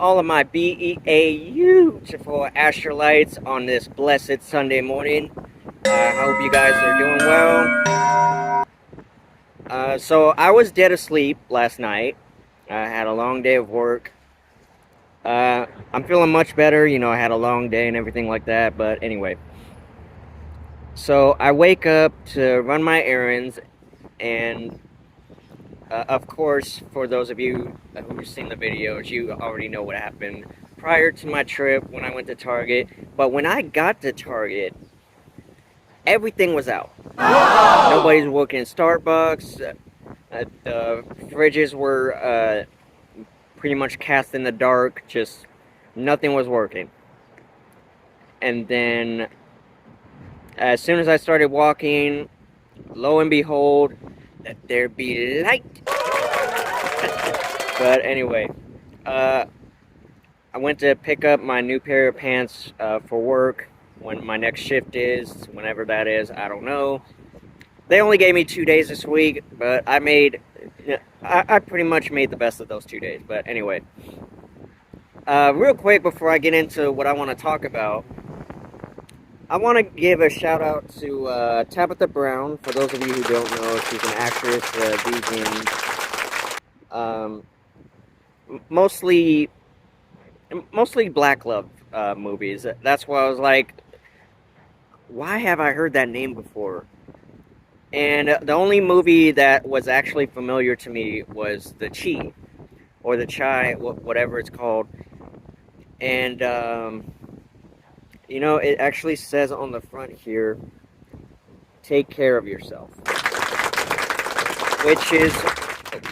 all of my beautiful astrolites on this blessed Sunday morning. I hope you guys are doing well. So I was dead asleep last night. I had a long day of work. I'm feeling much better. I had a long day and everything like that. But anyway, so I wake up to run my errands, and of course, for those of you who've seen the videos, you already know what happened prior to my trip when I went to Target. But when I got to Target, everything was out. Nobody's working in Starbucks. The fridges were pretty much cast in the dark. Just nothing was working. And then, as soon as I started walking, lo and behold, let there be light. But anyway, I went to pick up my new pair of pants for work. When my next shift is, whenever that is, I don't know. They only gave me 2 days this week, but I pretty much made the best of those 2 days. But anyway, real quick before I get into what I want to talk about, I want to give a shout out to Tabitha Brown. For those of you who don't know, she's an actress, vegan, mostly black love movies. That's why I was like, why have I heard that name before? And the only movie that was actually familiar to me was The Chi, or The Chai, whatever it's called. And it actually says on the front here, take care of yourself.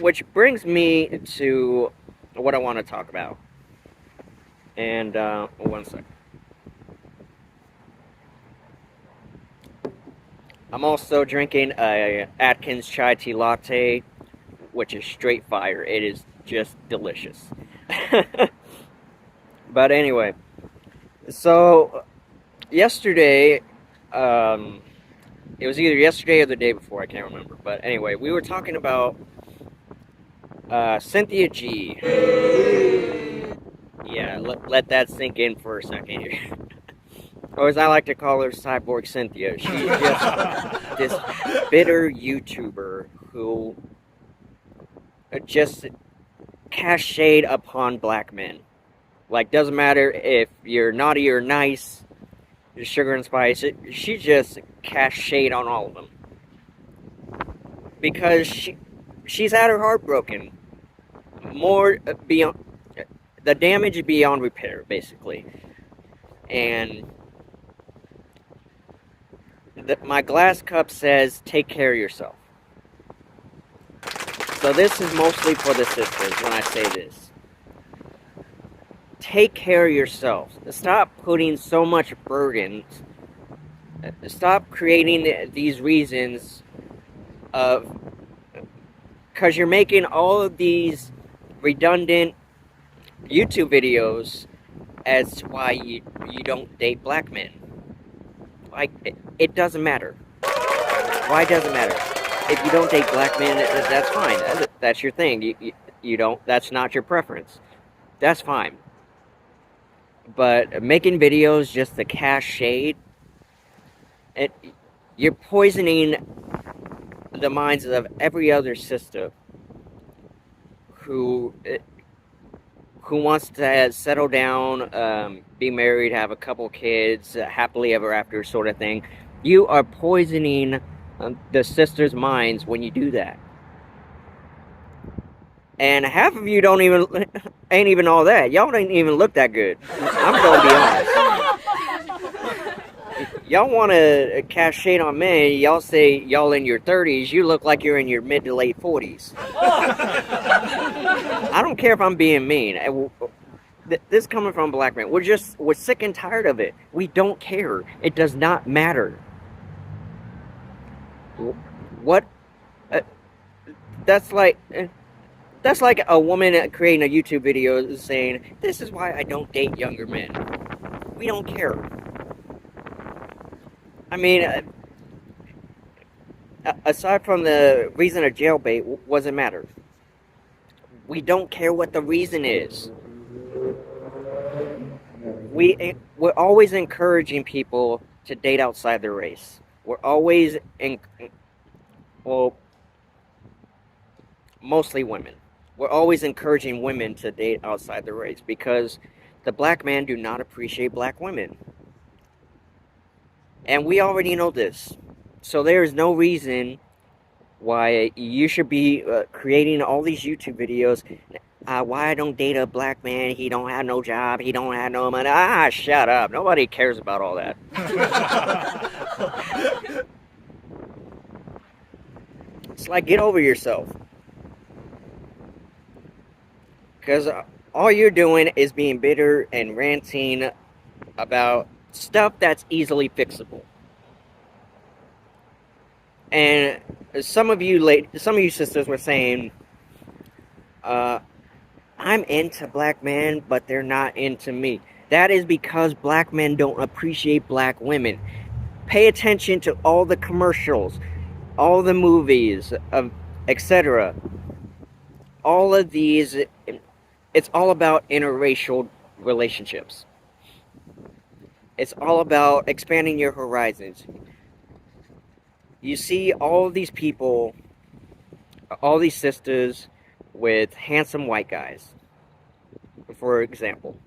Which brings me to what I want to talk about. And, one second. I'm also drinking a Atkins chai tea latte, which is straight fire. It is just delicious. But anyway, so yesterday, it was either yesterday or the day before, I can't remember. But anyway, we were talking about Cynthia G. Yeah, let that sink in for a second here. Or as I like to call her, Cyborg Cynthia. She's just this bitter YouTuber who just casts shade upon black men. Like, doesn't matter if you're naughty or nice, sugar and spice, she just casts shade on all of them. Because she's had her heart broken. More beyond, the damage beyond repair, basically. And my glass cup says, take care of yourself. So this is mostly for the sisters when I say this. Take care of yourselves. Stop putting so much burden. Stop creating these reasons of... Because you're making all of these redundant YouTube videos as to why you don't date black men. Like, it doesn't matter. Why does it matter? If you don't date black men, that's fine. That's your thing. You don't. That's not your preference. That's fine. But making videos just to cast shade, you're poisoning the minds of every other sister who wants to settle down, be married, have a couple kids, happily ever after sort of thing. You are poisoning the sisters' minds when you do that. And half of you ain't even all that. Y'all ain't even look that good. I'm gonna be honest. Y'all want to cast shade on men. Y'all say y'all in your 30s. You look like you're in your mid to late 40s. I don't care if I'm being mean. This coming from black men. We're sick and tired of it. We don't care. It does not matter. What? That's like a woman creating a YouTube video saying, "This is why I don't date younger men." We don't care. I mean, aside from the reason of jailbait, what does it matter? We don't care what the reason is. we're always encouraging people to date outside their race. We're always well, mostly women. We're always encouraging women to date outside their race because the black men do not appreciate black women. And we already know this. So there is no reason why you should be creating all these YouTube videos. Why I don't date a black man? He don't have no job. He don't have no money. Shut up. Nobody cares about all that. It's like, get over yourself. Because all you're doing is being bitter and ranting about stuff that's easily fixable. And some of you sisters were saying, I'm into black men, but they're not into me. That is because black men don't appreciate black women. Pay attention to all the commercials, all the movies, etc. All of these, it's all about interracial relationships. It's all about expanding your horizons. You see all these people, all these sisters with handsome white guys, for example.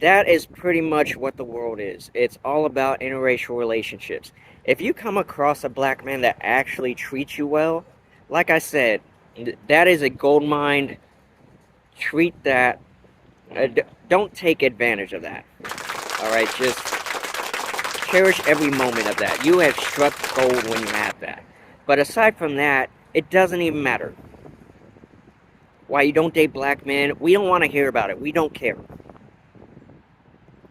That is pretty much what the world is. It's all about interracial relationships. If you come across a black man that actually treats you well, like I said, that is a gold mine. Treat that. Don't take advantage of that. Alright, just cherish every moment of that. You have struck gold when you have that. But aside from that, it doesn't even matter. Why you don't date black men, we don't want to hear about it. We don't care.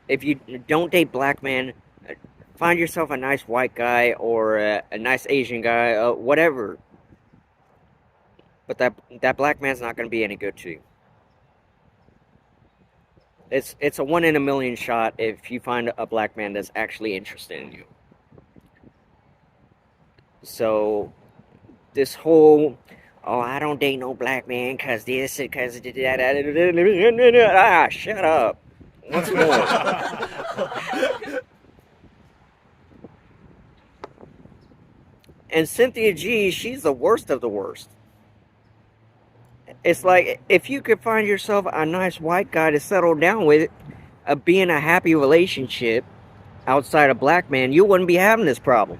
If you don't date black men, find yourself a nice white guy or a nice Asian guy, whatever. But that black man's not going to be any good to you. It's a 1 in a million shot if you find a black man that's actually interested in you. So this whole, I don't date no black man because this, because that. Shut up. Once more. And Cynthia G, she's the worst of the worst. It's like, if you could find yourself a nice white guy to settle down with, be in a happy relationship outside a black man, you wouldn't be having this problem.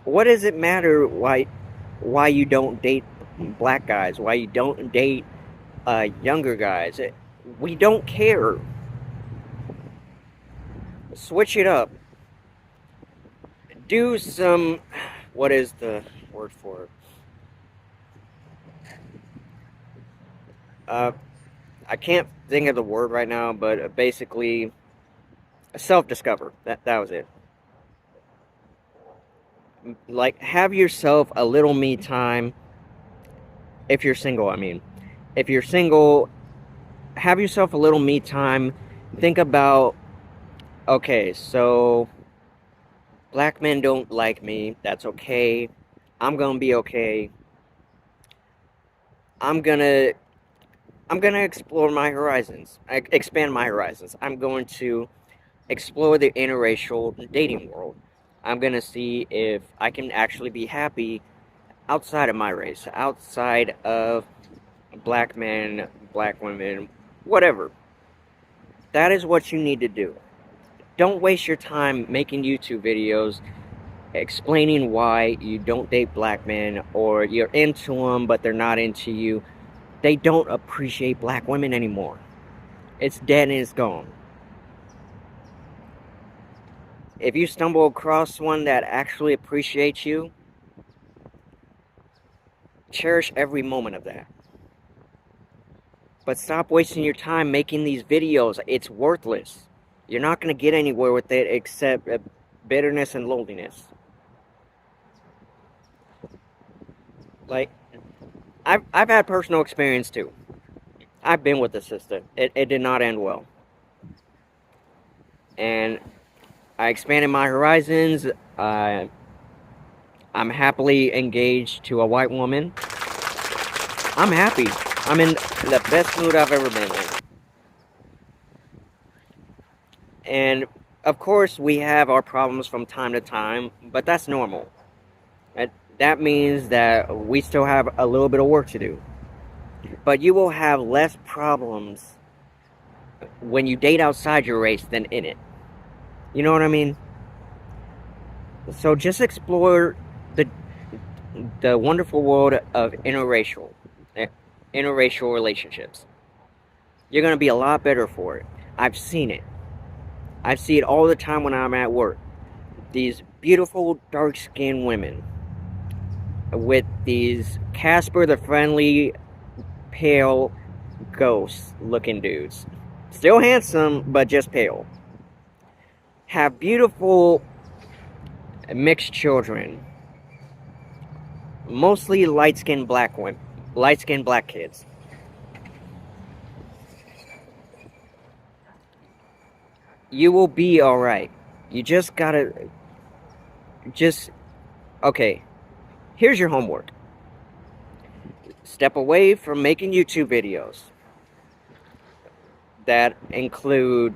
What does it matter why you don't date black guys? Why you don't date younger guys? We don't care. Switch it up. Do some, what is the word for it? I can't think of the word right now, but basically, self-discover. That was it. Like, have yourself a little me time. If you're single, I mean. If you're single, have yourself a little me time. Think about, okay, so black men don't like me. That's okay. I'm gonna be okay. I'm gonna explore my horizons. Expand my horizons. I'm going to explore the interracial dating world. I'm gonna see if I can actually be happy outside of my race, outside of black men, black women, whatever. That is what you need to do. Don't waste your time making YouTube videos explaining why you don't date black men, or you're into them but they're not into you. They don't appreciate black women anymore. It's dead and it's gone. If you stumble across one that actually appreciates you, cherish every moment of that. But stop wasting your time making these videos. It's worthless. You're not going to get anywhere with it except bitterness and loneliness. Like, I've had personal experience too. I've been with a sister. It did not end well. And I expanded my horizons. I'm happily engaged to a white woman. I'm happy. I'm in the best mood I've ever been in. And of course, we have our problems from time to time, but that's normal. That means that we still have a little bit of work to do. But you will have less problems when you date outside your race than in it. You know what I mean? So just explore the wonderful world of interracial relationships. You're going to be a lot better for it. I've seen it. I see it all the time when I'm at work. These beautiful dark-skinned women with these Casper the Friendly pale ghost looking dudes. Still handsome, but just pale. Have beautiful mixed children. Mostly light-skinned black women. Light-skinned black kids. You will be alright. You just gotta... Okay. Here's your homework. Step away from making YouTube videos that include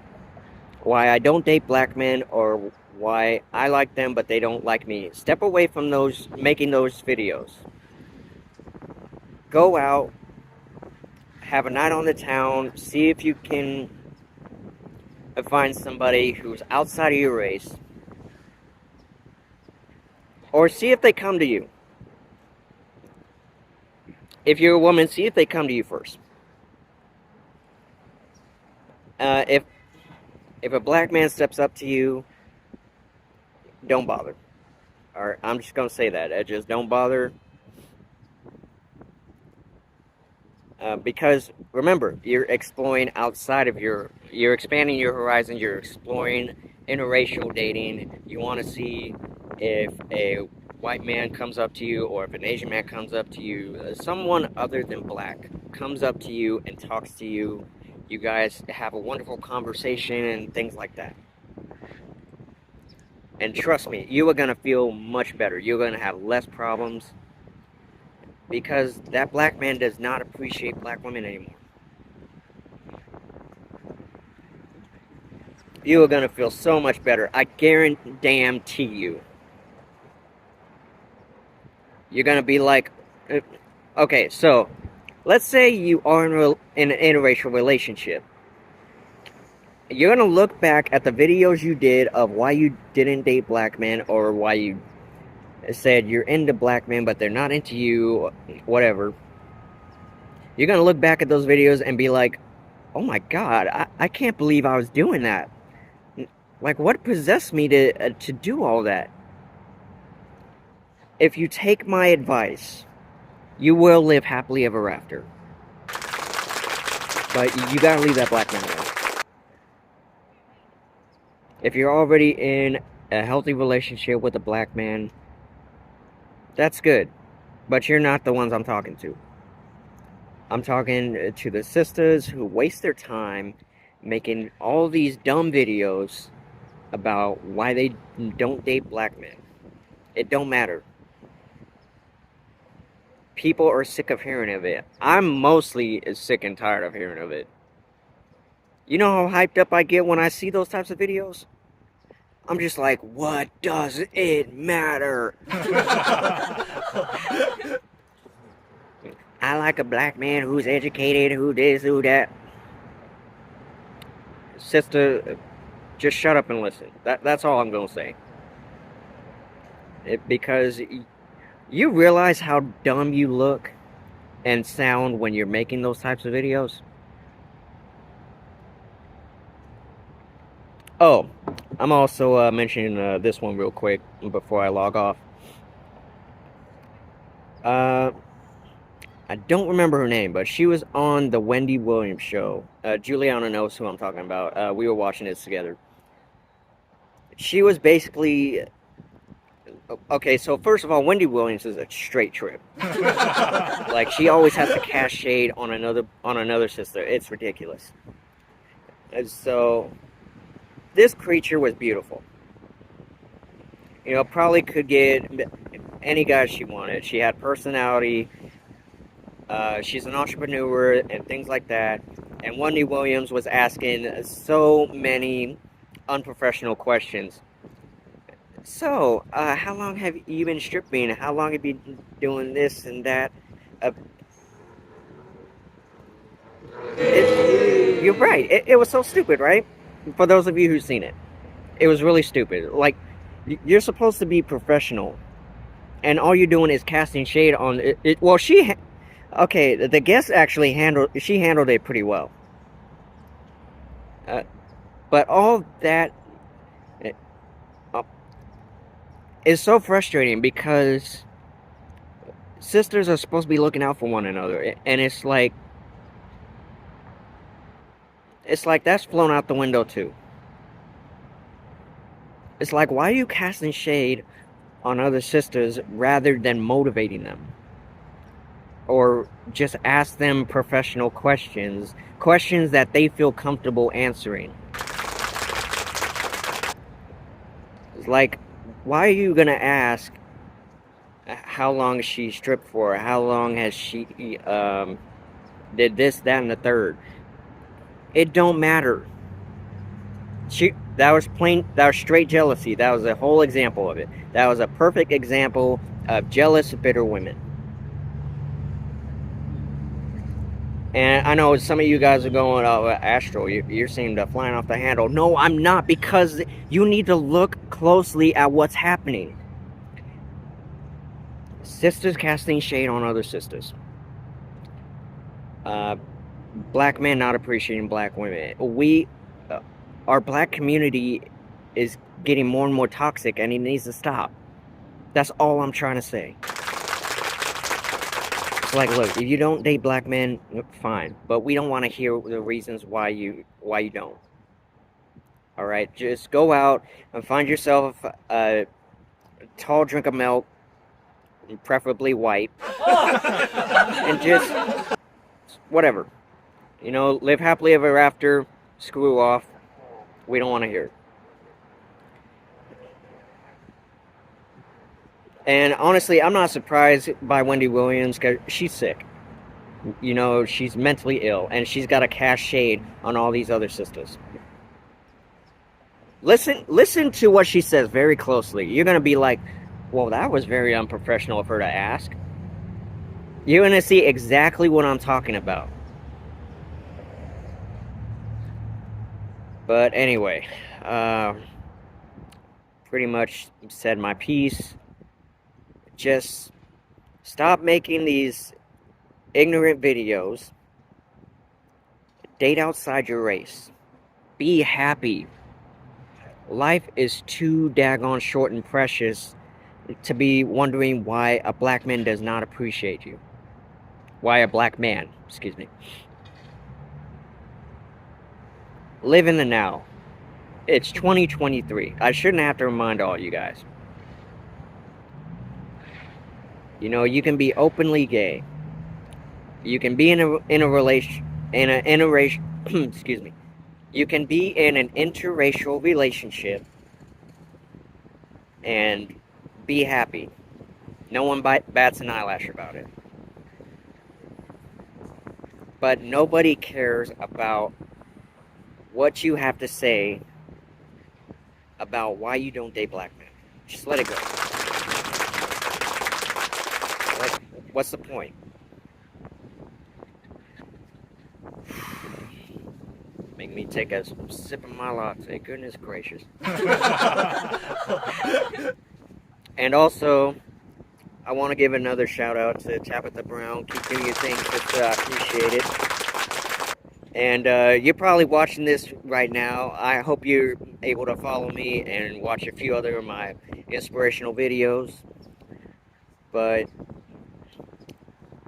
why I don't date black men or why I like them but they don't like me. Step away from making those videos. Go out, have a night on the town, see if you can find somebody who's outside of your race, or see if they come to you. If you're a woman, see if they come to you first. If a black man steps up to you, don't bother. Or I'm just gonna say that. Just don't bother. Because remember, you're exploring outside of you're expanding your horizon. You're exploring interracial dating. You want to see if a white man comes up to you, or if an Asian man comes up to you, someone other than black comes up to you and talks to you. You guys have a wonderful conversation and things like that. And trust me, you are gonna feel much better. You're gonna have less problems. Because that black man does not appreciate black women anymore. You are going to feel so much better. I guarantee you. You're going to be like... Okay, so... Let's say you are in an interracial relationship. You're going to look back at the videos you did of why you didn't date black men, or why you said you're into black men but they're not into you, whatever. You're gonna look back at those videos and be like, oh my god, I can't believe I was doing that. Like, what possessed me to do all that? If you take my advice, you will live happily ever after. But you gotta leave that black man alone. If you're already in a healthy relationship with a black man, that's good, but you're not the ones I'm talking to. I'm talking to the sisters who waste their time making all these dumb videos about why they don't date black men. It don't matter. People are sick of hearing of it. I'm mostly sick and tired of hearing of it. You know how hyped up I get when I see those types of videos? I'm just like, what does it matter? I like a black man who's educated, who this, who that. Sister, just shut up and listen. That's all I'm going to say. Because you realize how dumb you look and sound when you're making those types of videos? Oh, I'm also mentioning this one real quick before I log off. I don't remember her name, but she was on the Wendy Williams show. Juliana knows who I'm talking about. We were watching this together. She was basically... Okay, so first of all, Wendy Williams is a straight trip. Like, she always has to cast shade on another sister. It's ridiculous. And so... this creature was beautiful. You know, probably could get any guy she wanted. She had personality. She's an entrepreneur and things like that. And Wendy Williams was asking so many unprofessional questions. So, how long have you been stripping? How long have you been doing this and that? Uh, you're right. It was so stupid, right? For those of you who've seen it, it was really stupid. Like, you're supposed to be professional, and all you're doing is casting shade on it. Well, okay, the guest actually handled it pretty well. Uh, but all that uh, is so frustrating because sisters are supposed to be looking out for one another, and it's like that's flown out the window too. It's like, why are you casting shade on other sisters rather than motivating them? Or just ask them professional questions that they feel comfortable answering. It's like, why are you gonna ask how long she stripped for? How long has she did this, that, and the third? It don't matter. That was straight jealousy. That was a whole example of it. That was a perfect example of jealous, bitter women. And I know some of you guys are going, oh, Astro, you seem to flying off the handle. No, I'm not, because you need to look closely at what's happening. Sisters casting shade on other sisters. Black men not appreciating black women. Our black community is getting more and more toxic, and it needs to stop. That's all I'm trying to say. It's like, look, if you don't date black men, fine, but we don't want to hear the reasons why you don't. All right, just go out and find yourself a tall drink of milk, preferably white, and just whatever. Live happily ever after. Screw off. We don't want to hear it. And honestly, I'm not surprised by Wendy Williams, because she's sick. She's mentally ill, and she's got to cast shade on all these other sisters. Listen to what she says very closely. You're going to be like, well, that was very unprofessional of her to ask. You're going to see exactly what I'm talking about. But anyway, pretty much said my piece. Just stop making these ignorant videos. Date outside your race. Be happy. Life is too daggone short and precious to be wondering why a black man does not appreciate you. Why a black man, excuse me. Live in the now. It's 2023. I shouldn't have to remind all you guys. You can be openly gay. You can be in a relation, excuse me. You can be in an interracial relationship and be happy. No one bats an eyelash about it. But nobody cares about what you have to say about why you don't date black men. Just let it go. What's the point? Make me take a sip of my latte. Goodness gracious. And also, I want to give another shout out to Tabitha Brown. Keep doing your thing, sister. I appreciate it. And you're probably watching this right now. I hope you're able to follow me and watch a few other of my inspirational videos. But,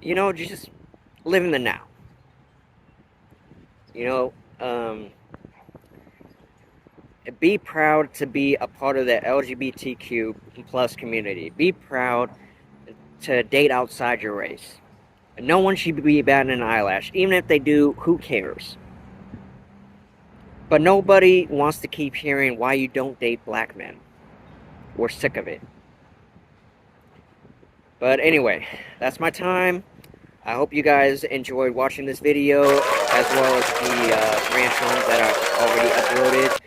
just live in the now. Be proud to be a part of the LGBTQ plus community. Be proud to date outside your race. No one should be batting an eyelash. Even if they do, who cares? But nobody wants to keep hearing why you don't date black men. We're sick of it. But anyway, that's my time. I hope you guys enjoyed watching this video, as well as the ranch runs that I've already uploaded.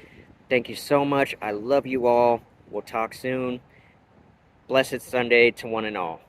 Thank you so much. I love you all. We'll talk soon. Blessed Sunday to one and all.